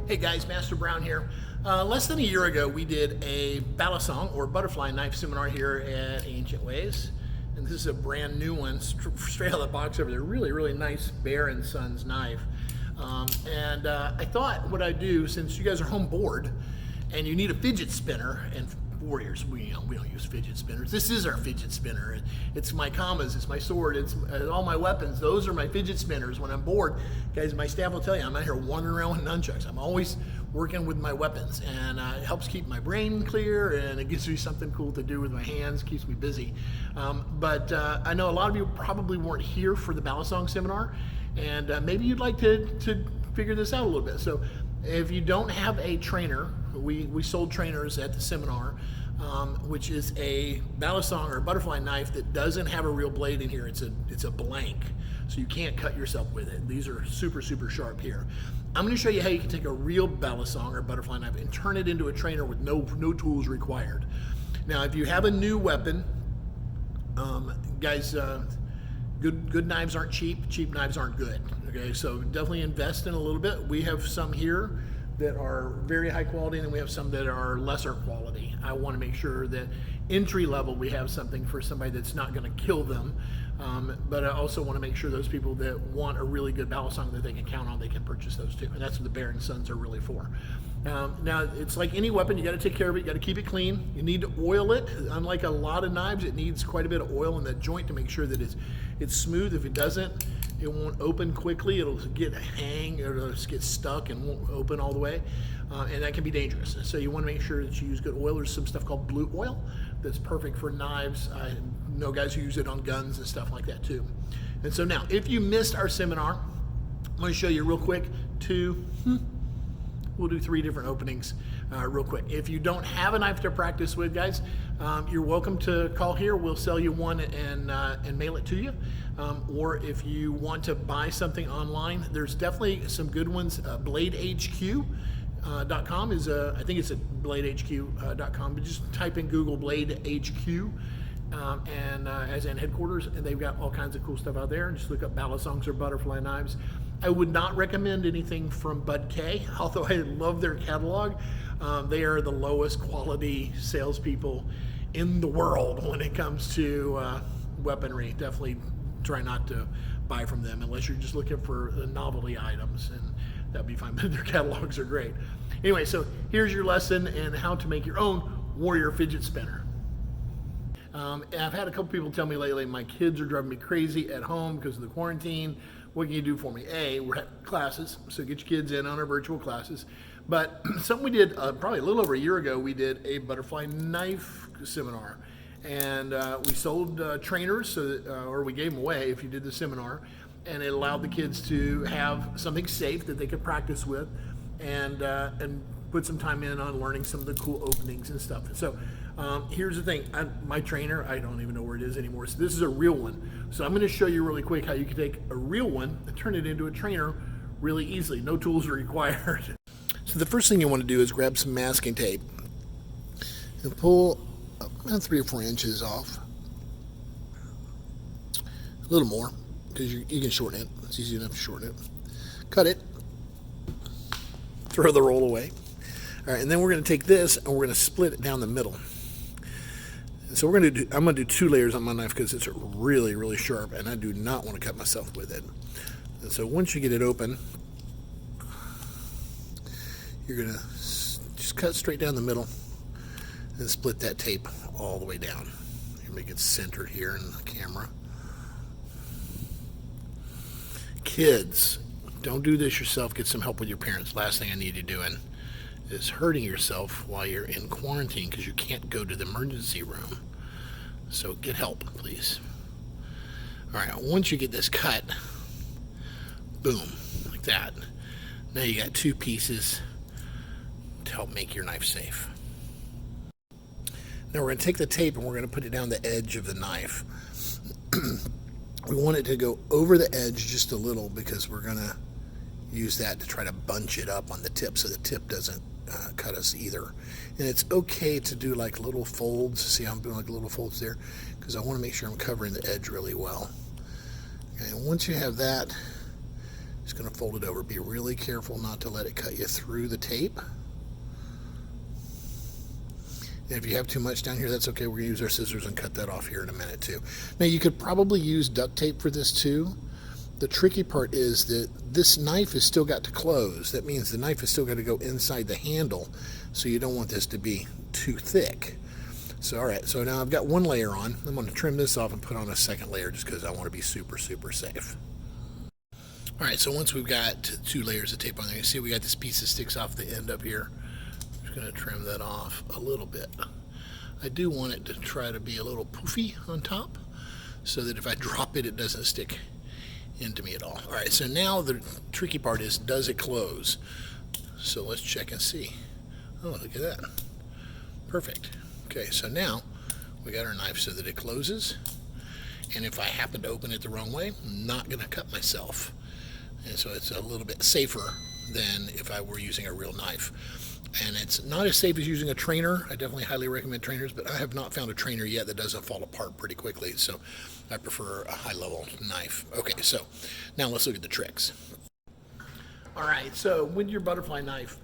Hey guys, Master Brown here. Less than a year ago, we did a balisong or butterfly knife seminar here at Ancient Ways. And this is a brand new one, straight out of the box over there. Really, really nice Bear & Sons knife. I thought what I'd do, since you guys are home bored and you need a fidget spinner, and warriors, we don't use fidget spinners. This is our fidget spinner. It's my commas, it's my sword, it's all my weapons. Those are my fidget spinners. When I'm bored, guys, my staff will tell you, I'm not here wandering around with nunchucks. I'm always working with my weapons, and it helps keep my brain clear, and it gives me something cool to do with my hands, keeps me busy. I know a lot of you probably weren't here for the balisong seminar, and maybe you'd like to figure this out a little bit. So if you don't have a trainer, we sold trainers at the seminar, which is a balisong or a butterfly knife that doesn't have a real blade in here. It's a blank, so you can't cut yourself with it. These are super, super sharp here. I'm going to show you how you can take a real balisong or butterfly knife and turn it into a trainer with no tools required. Now, if you have a new weapon, guys, good knives aren't cheap. Cheap knives aren't good. Okay, so definitely invest in a little bit. We have some here that are very high quality, and then we have some that are lesser quality. I want to make sure that entry level we have something for somebody that's not going to kill them, but I also want to make sure those people that want a really good balisong that they can count on, they can purchase those too, and that's what the Bear & Sons are really for. Now, it's like any weapon, you got to take care of it, you got to keep it clean, you need to oil it. Unlike a lot of knives, it needs quite a bit of oil in that joint to make sure that it's smooth. If it doesn't, it won't open quickly, it'll get a hang, or it'll just get stuck and won't open all the way, and that can be dangerous. So you want to make sure that you use good oil. There's some stuff called blue oil that's perfect for knives. I know guys who use it on guns and stuff like that too. And so now, if you missed our seminar, I'm going to show you real quick we'll do 3 different openings real quick. If you don't have a knife to practice with, guys, you're welcome to call here. We'll sell you one and mail it to you. Or if you want to buy something online, there's definitely some good ones. BladeHQ.com is I think it's at BladeHQ.com, but just type in Google Blade HQ. As in headquarters, and they've got all kinds of cool stuff out there. Just look up balisongs or butterfly knives. I would not recommend anything from Bud K, although I love their catalog. They are the lowest quality salespeople in the world when it comes to weaponry. Definitely try not to buy from them unless you're just looking for novelty items, and that'd be fine, but their catalogs are great. Anyway, so here's your lesson in how to make your own warrior fidget spinner. I've had a couple people tell me lately, my kids are driving me crazy at home because of the quarantine. What can you do for me? We're at classes, so get your kids in on our virtual classes. But something we did probably a little over a year ago, we did a butterfly knife seminar. And we sold trainers, so that, or we gave them away if you did the seminar. And it allowed the kids to have something safe that they could practice with and put some time in on learning some of the cool openings and stuff. So here's the thing, my trainer, I don't even know where it is anymore. So this is a real one. So I'm gonna show you really quick how you can take a real one and turn it into a trainer really easily. No tools are required. So the first thing you wanna do is grab some masking tape and pull about 3 or 4 inches off. A little more, because you can shorten it. It's easy enough to shorten it. Cut it. Throw the roll away. All right, and then we're going to take this and we're going to split it down the middle. And so I'm going to do 2 layers on my knife because it's really, really sharp, and I do not want to cut myself with it. And so once you get it open, you're going to just cut straight down the middle and split that tape all the way down. You make it centered here in the camera. Kids, don't do this yourself. Get some help with your parents. Last thing I need you doing is hurting yourself while you're in quarantine because you can't go to the emergency room. So get help, please. All right, once you get this cut, boom, like that. Now you got 2 pieces to help make your knife safe. Now we're going to take the tape and we're going to put it down the edge of the knife. We want it to go over the edge just a little because we're going to use that to try to bunch it up on the tip so the tip doesn't cut us either. And it's okay to do like little folds. See how I'm doing like little folds there? Because I want to make sure I'm covering the edge really well. And once you have that, Just going to fold it over. Be really careful not to let it cut you through the tape. And if you have too much down here, that's okay. We're going to use our scissors and cut that off here in a minute too. Now you could probably use duct tape for this too. The tricky part is that this knife has still got to close. That means the knife has still got to go inside the handle, so you don't want this to be too thick. So all right, so now I've got one layer on. I'm going to trim this off and put on a second layer just because I want to be super, super safe. All right, so once we've got 2 layers of tape on there, you see we got this piece that sticks off the end up here. Going to trim that off a little bit. I do want it to try to be a little poofy on top so that if I drop it, it doesn't stick into me at all. All right, so now the tricky part is, does it close? So let's check and see. Oh, look at that. Perfect. Okay, so now we got our knife so that it closes. And if I happen to open it the wrong way, I'm not going to cut myself. And so it's a little bit safer than if I were using a real knife. And it's not as safe as using a trainer. I definitely highly recommend trainers, but I have not found a trainer yet that doesn't fall apart pretty quickly, so I prefer a high-level knife. Okay, so now let's look at the tricks. All right, so with your butterfly knife,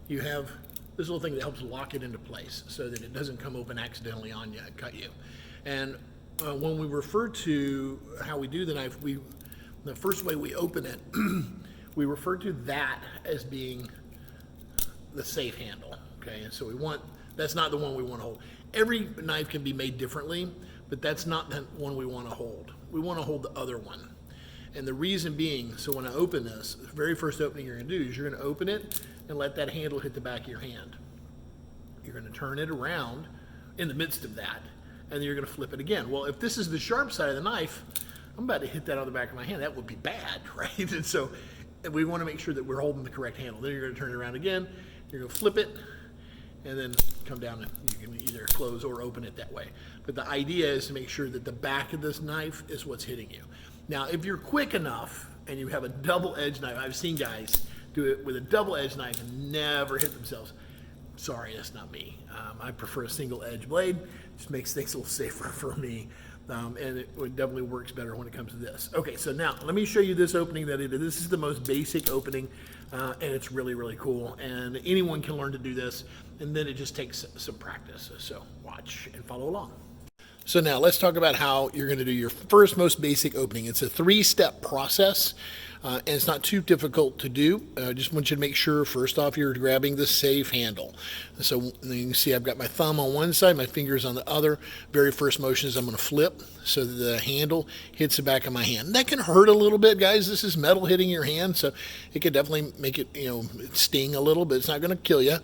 you have this little thing that helps lock it into place so that it doesn't come open accidentally on you and cut you. And when we refer to how we do the knife, the first way we open it, we refer to that as being the safe handle, okay? And so that's not the one we want to hold. Every knife can be made differently, but that's not the one we want to hold. We want to hold the other one. And the reason being, so when I open this, the very first opening you're going to do is you're going to open it and let that handle hit the back of your hand. You're going to turn it around in the midst of that, and then you're going to flip it again. Well, if this is the sharp side of the knife, I'm about to hit that on the back of my hand. That would be bad, right? And so we want to make sure that we're holding the correct handle. Then you're going to turn it around again. You're going to flip it and then come down and you can either close or open it that way. But the idea is to make sure that the back of this knife is what's hitting you. Now, if you're quick enough and you have a double-edged knife, I've seen guys do it with a double-edged knife and never hit themselves. Sorry, that's not me. I prefer a single-edged blade. Just makes things a little safer for me. And it definitely works better when it comes to this. Okay, so now let me show you this opening that it is. This is the most basic opening, and it's really, really cool. And anyone can learn to do this, and then it just takes some practice. So watch and follow along. So now let's talk about how you're going to do your first most basic opening. It's a 3-step process. And it's not too difficult to do. I just want you to make sure, first off, you're grabbing the safe handle. So you can see I've got my thumb on one side, my fingers on the other. Very first motion is I'm going to flip so that the handle hits the back of my hand. That can hurt a little bit, guys. This is metal hitting your hand, so it could definitely make it, sting a little, but it's not going to kill you.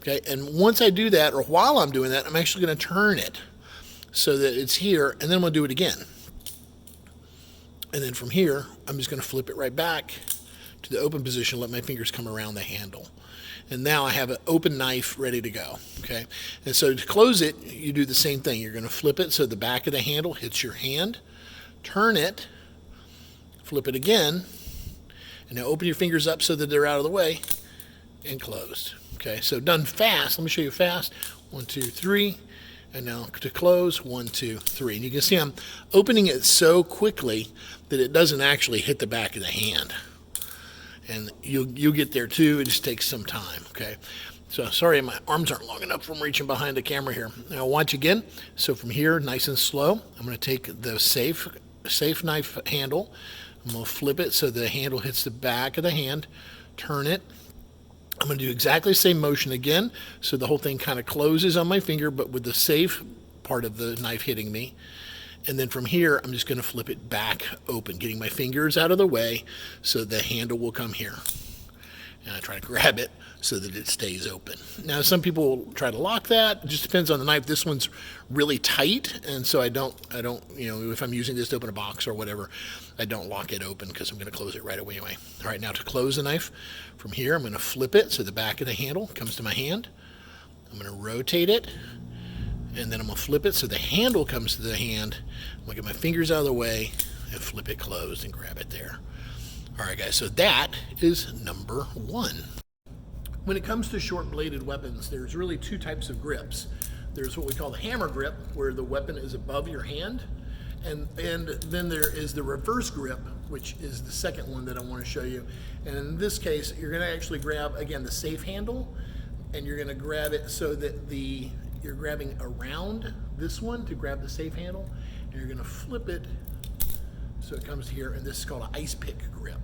Okay, and once I do that, or while I'm doing that, I'm actually going to turn it so that it's here, and then I'm going to do it again. And then from here, I'm just going to flip it right back to the open position, let my fingers come around the handle. And now I have an open knife ready to go, okay? And so to close it, you do the same thing. You're going to flip it so the back of the handle hits your hand, turn it, flip it again, and now open your fingers up so that they're out of the way, and closed. Okay, so done fast. Let me show you fast. 1, 2, 3. And now to close, 1, 2, 3. And you can see I'm opening it so quickly that it doesn't actually hit the back of the hand. And you'll get there too. It just takes some time, okay? So sorry, my arms aren't long enough from reaching behind the camera here. Now watch again. So from here, nice and slow, I'm going to take the safe knife handle. I'm going to flip it so the handle hits the back of the hand, turn it. I'm going to do exactly the same motion again, so the whole thing kind of closes on my finger, but with the safe part of the knife hitting me. And then from here, I'm just going to flip it back open, getting my fingers out of the way so the handle will come here. And I try to grab it so that it stays open. Now, some people will try to lock that. It just depends on the knife. This one's really tight, and so I don't, if I'm using this to open a box or whatever, I don't lock it open because I'm going to close it right away anyway. All right, now to close the knife, from here, I'm going to flip it so the back of the handle comes to my hand. I'm going to rotate it, and then I'm going to flip it so the handle comes to the hand. I'm going to get my fingers out of the way and flip it closed and grab it there. All right, guys, so that is number 1. When it comes to short-bladed weapons, there's really 2 types of grips. There's what we call the hammer grip, where the weapon is above your hand, and then there is the reverse grip, which is the second one that I want to show you. And in this case, you're going to actually grab, again, the safe handle, and you're going to grab it so that you're grabbing around this one to grab the safe handle, and you're going to flip it so it comes here, and this is called an ice pick grip.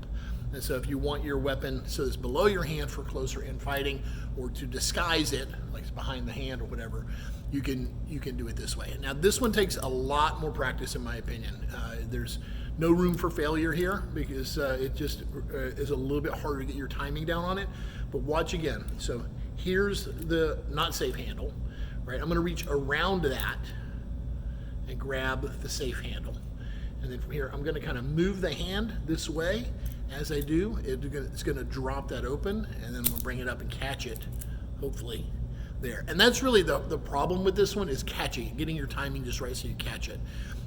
And so if you want your weapon so it's below your hand for closer in fighting, or to disguise it, like it's behind the hand or whatever, you can do it this way. Now this one takes a lot more practice in my opinion. There's no room for failure here because it just is a little bit harder to get your timing down on it. But watch again. So here's the not safe handle, right? I'm gonna reach around that and grab the safe handle. And then from here, I'm gonna kind of move the hand this way. As I do, it's gonna drop that open, and then I'm gonna bring it up and catch it, hopefully, there. And that's really the problem with this one, is catching it, getting your timing just right so you catch it.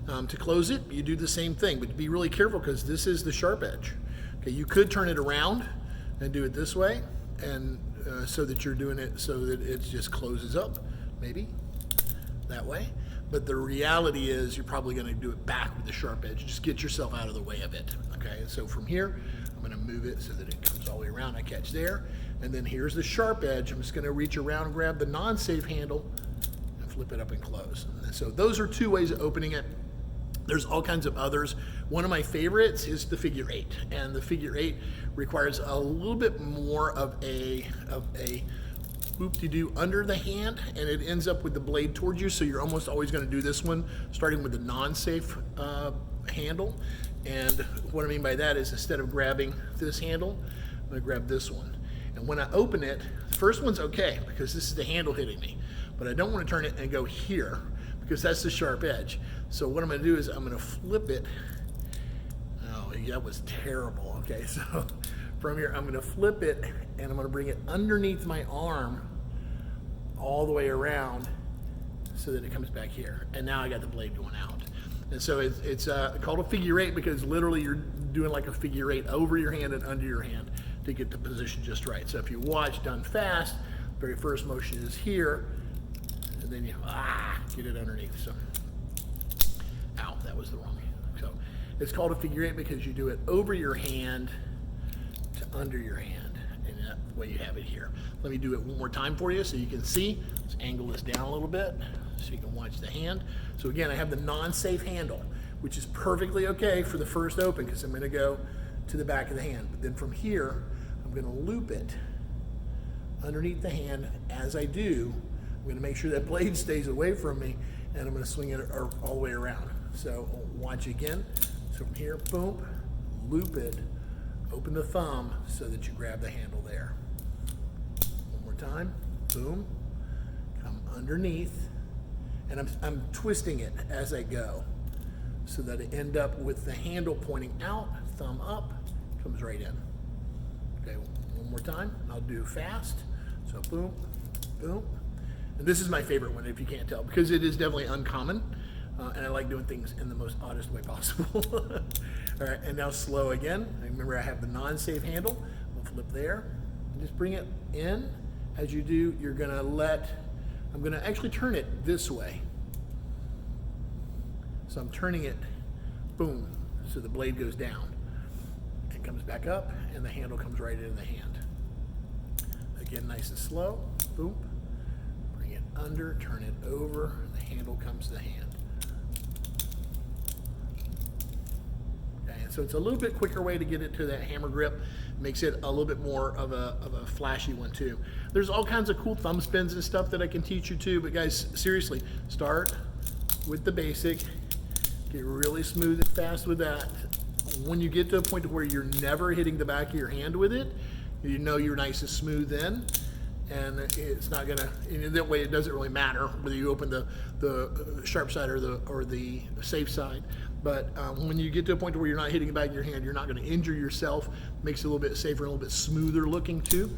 To close it, you do the same thing, but be really careful because this is the sharp edge. Okay, you could turn it around and do it this way, and so that you're doing it so that it just closes up, maybe, that way. But the reality is you're probably gonna do it back with the sharp edge. Just get yourself out of the way of it, okay? So from here, I'm gonna move it so that it comes all the way around. I catch there, and then here's the sharp edge. I'm just gonna reach around and grab the non-safe handle and flip it up and close. And so those are two ways of opening it. There's all kinds of others. One of my favorites is the figure eight, and the figure eight requires a little bit more of a whoop-de-doo under the hand, and it ends up with the blade towards you, so you're almost always going to do this one starting with the non-safe handle. And what I mean by that is, instead of grabbing this handle, I'm going to grab this one. And when I open it, the first one's okay because this is the handle hitting me, but I don't want to turn it and go here because that's the sharp edge. So what I'm going to do is I'm going to flip it. Oh, that was terrible. Okay, so from here, I'm going to flip it, and I'm going to bring it underneath my arm all the way around so that it comes back here. And now I got the blade going out. And so it's called a figure eight because literally you're doing like a figure eight over your hand and under your hand to get the position just right. So if you watch done fast, very first motion is here, and then you get it underneath. So, ow, that was the wrong hand. So it's called a figure eight because you do it over your hand to under your hand, and that way you have it here. Let me do it one more time for you so you can see. Let's angle this down a little bit so you can watch the hand. So again, I have the non-safe handle, which is perfectly okay for the first open because I'm going to go to the back of the hand. But then from here, I'm going to loop it underneath the hand. As I do, I'm going to make sure that blade stays away from me, and I'm going to swing it all the way around. So watch again. So from here, boom, loop it, open the thumb so that you grab the handle there. One more time, boom, come underneath, and I'm twisting it as I go so that I end up with the handle pointing out, thumb up, comes right in. Okay, one more time, I'll do fast. So boom, boom. And this is my favorite one, if you can't tell, because it is definitely uncommon, and I like doing things in the most oddest way possible. All right, and now slow again. Remember, I have the non-safe handle. We'll flip there. And just bring it in. As you do, you're gonna I'm gonna actually turn it this way. So I'm turning it, boom, so the blade goes down. It comes back up, and the handle comes right into the hand. Again, nice and slow, boom. Bring it under, turn it over, the handle comes to the hand. So it's a little bit quicker way to get it to that hammer grip. Makes it a little bit more of a flashy one too. There's all kinds of cool thumb spins and stuff that I can teach you too, but guys, seriously, start with the basic, get really smooth and fast with that. When you get to a point to where you're never hitting the back of your hand with it, you know you're nice and smooth then, and it's not gonna, in that way it doesn't really matter whether you open the sharp side or the safe side. But when you get to a point where you're not hitting the back of your hand, you're not going to injure yourself. Makes it a little bit safer, a little bit smoother looking too,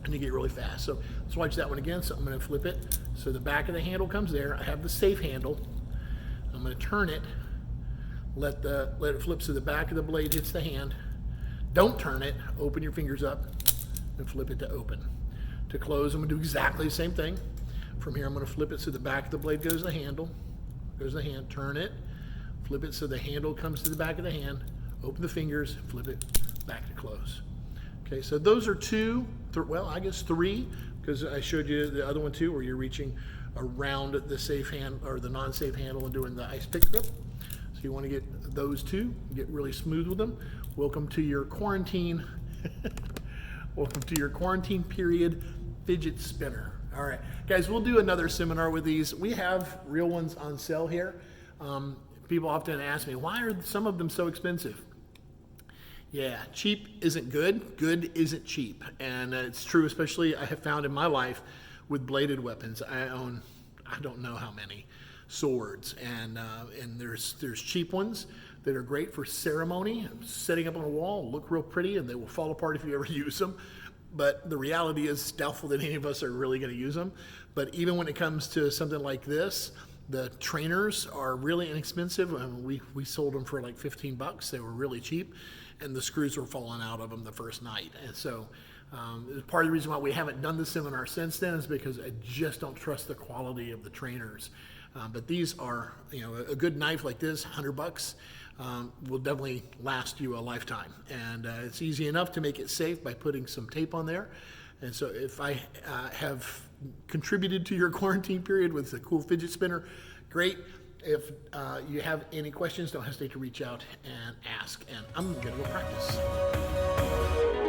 and you get really fast. So let's watch that one again. So I'm going to flip it. So the back of the handle comes there. I have the safe handle. I'm going to turn it. Let it flip so the back of the blade hits the hand. Don't turn it. Open your fingers up and flip it to open. To close, I'm going to do exactly the same thing. From here, I'm going to flip it so the back of the blade goes to the handle. Goes to the hand. Turn it. Flip it so the handle comes to the back of the hand, open the fingers, flip it back to close. Okay, so those are two, well, I guess three, because I showed you the other one too, where you're reaching around the safe hand or the non-safe handle and doing the ice pick grip. So you want to get those two, get really smooth with them. Welcome to your quarantine. Welcome to your quarantine period fidget spinner. All right, guys, we'll do another seminar with these. We have real ones on sale here. People often ask me, why are some of them so expensive? Yeah, cheap isn't good. Good isn't cheap. And it's true, especially I have found in my life with bladed weapons. I own, I don't know how many swords, and there's cheap ones that are great for ceremony, setting up on a wall, look real pretty, and they will fall apart if you ever use them. But the reality is, it's doubtful that any of us are really going to use them. But even when it comes to something like this, the trainers are really inexpensive. I mean, we sold them for like $15. They were really cheap, and the screws were falling out of them the first night. And so part of the reason why we haven't done the seminar since then is because I just don't trust the quality of the trainers. But these are, a good knife like this, $100, will definitely last you a lifetime. And it's easy enough to make it safe by putting some tape on there. And so if I have contributed to your quarantine period with a cool fidget spinner, great. If you have any questions, don't hesitate to reach out and ask. And I'm going to go practice.